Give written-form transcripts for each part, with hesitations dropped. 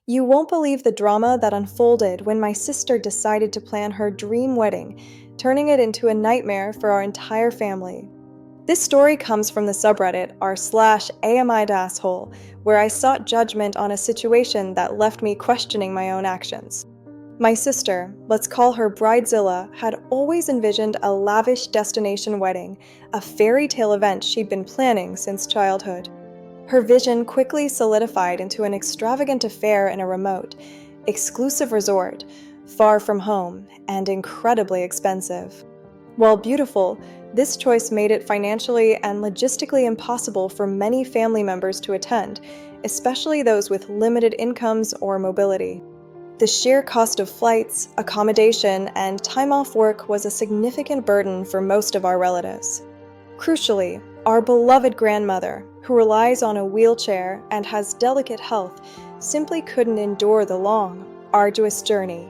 You won't believe the drama that unfolded when my sister decided to plan her dream wedding, turning it into a nightmare for our entire family. This story comes from the subreddit r/amidasshole, where I sought judgment on a situation that left me questioning my own actions. My sister, let's call her Bridezilla, had always envisioned a lavish destination wedding, a fairy tale event she'd been planning since childhood. Her vision quickly solidified into an extravagant affair in a remote, exclusive resort, far from home, and incredibly expensive. While beautiful, this choice made it financially and logistically impossible for many family members to attend, especially those with limited incomes or mobility. The sheer cost of flights, accommodation, and time off work was a significant burden for most of our relatives. Crucially, our beloved grandmother, who relies on a wheelchair and has delicate health, simply couldn't endure the long, arduous journey.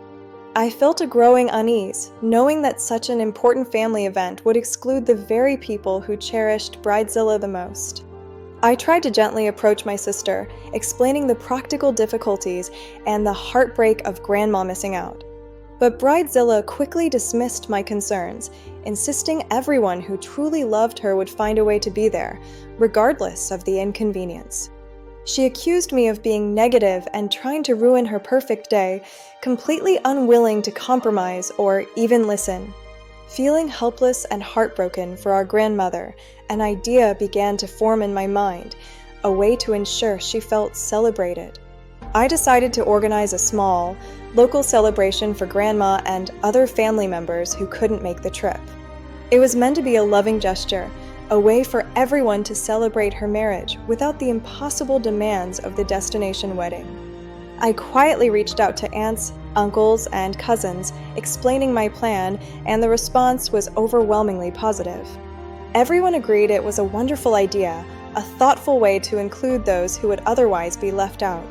I felt a growing unease, knowing that such an important family event would exclude the very people who cherished Bridezilla the most. I tried to gently approach my sister, explaining the practical difficulties and the heartbreak of Grandma missing out. But Bridezilla quickly dismissed my concerns, insisting everyone who truly loved her would find a way to be there, regardless of the inconvenience. She accused me of being negative and trying to ruin her perfect day, completely unwilling to compromise or even listen. Feeling helpless and heartbroken for our grandmother, an idea began to form in my mind, a way to ensure she felt celebrated. I decided to organize a small, local celebration for Grandma and other family members who couldn't make the trip. It was meant to be a loving gesture, a way for everyone to celebrate her marriage without the impossible demands of the destination wedding. I quietly reached out to aunts, uncles, and cousins, explaining my plan, and the response was overwhelmingly positive. Everyone agreed it was a wonderful idea, a thoughtful way to include those who would otherwise be left out.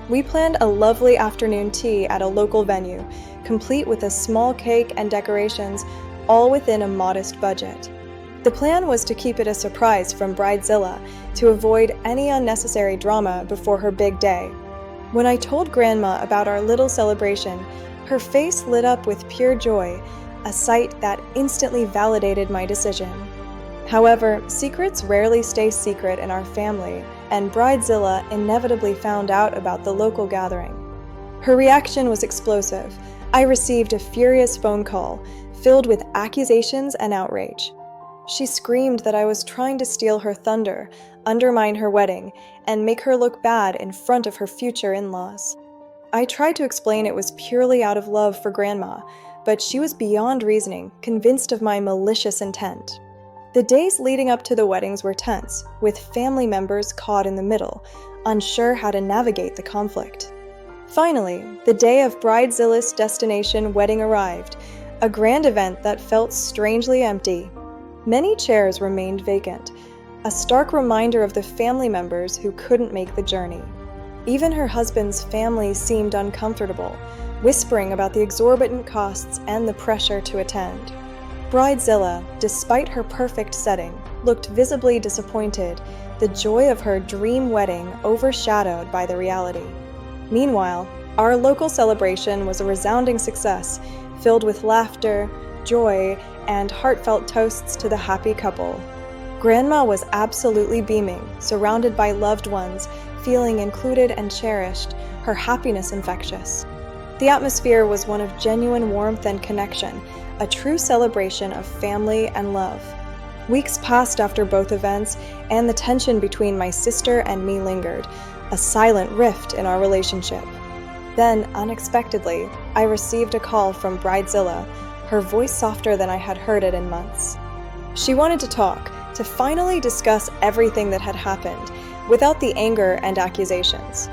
We planned a lovely afternoon tea at a local venue, complete with a small cake and decorations, all within a modest budget. The plan was to keep it a surprise from Bridezilla, to avoid any unnecessary drama before her big day. When I told Grandma about our little celebration, her face lit up with pure joy, a sight that instantly validated my decision. However, secrets rarely stay secret in our family, and Bridezilla inevitably found out about the local gathering. Her reaction was explosive. I received a furious phone call, filled with accusations and outrage. She screamed that I was trying to steal her thunder, undermine her wedding, and make her look bad in front of her future in-laws. I tried to explain it was purely out of love for Grandma, but she was beyond reasoning, convinced of my malicious intent. The days leading up to the weddings were tense, with family members caught in the middle, unsure how to navigate the conflict. Finally, the day of Bridezilla's destination wedding arrived, a grand event that felt strangely empty. Many chairs remained vacant, a stark reminder of the family members who couldn't make the journey. Even her husband's family seemed uncomfortable, whispering about the exorbitant costs and the pressure to attend. Bridezilla, despite her perfect setting, looked visibly disappointed, the joy of her dream wedding overshadowed by the reality. Meanwhile, our local celebration was a resounding success, filled with laughter, joy, and heartfelt toasts to the happy couple. Grandma was absolutely beaming, surrounded by loved ones, feeling included and cherished, her happiness infectious. The atmosphere was one of genuine warmth and connection, a true celebration of family and love. Weeks passed after both events, and the tension between my sister and me lingered, a silent rift in our relationship. Then, unexpectedly, I received a call from Bridezilla, her voice softer than I had heard it in months. She wanted to talk, to finally discuss everything that had happened, without the anger and accusations.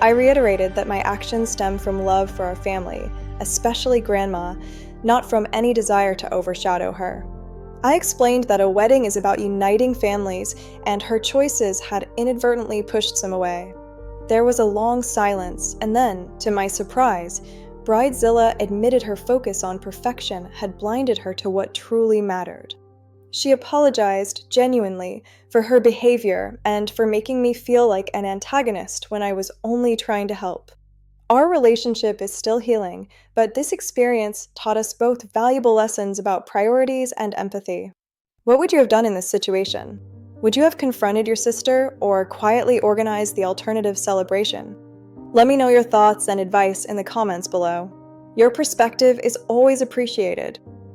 I reiterated that my actions stemmed from love for our family, especially Grandma, not from any desire to overshadow her. I explained that a wedding is about uniting families, and her choices had inadvertently pushed some away. There was a long silence, and then, to my surprise, Bridezilla admitted her focus on perfection had blinded her to what truly mattered. She apologized, genuinely, for her behavior and for making me feel like an antagonist when I was only trying to help. Our relationship is still healing, but this experience taught us both valuable lessons about priorities and empathy. What would you have done in this situation? Would you have confronted your sister or quietly organized the alternative celebration? Let me know your thoughts and advice in the comments below. Your perspective is always appreciated.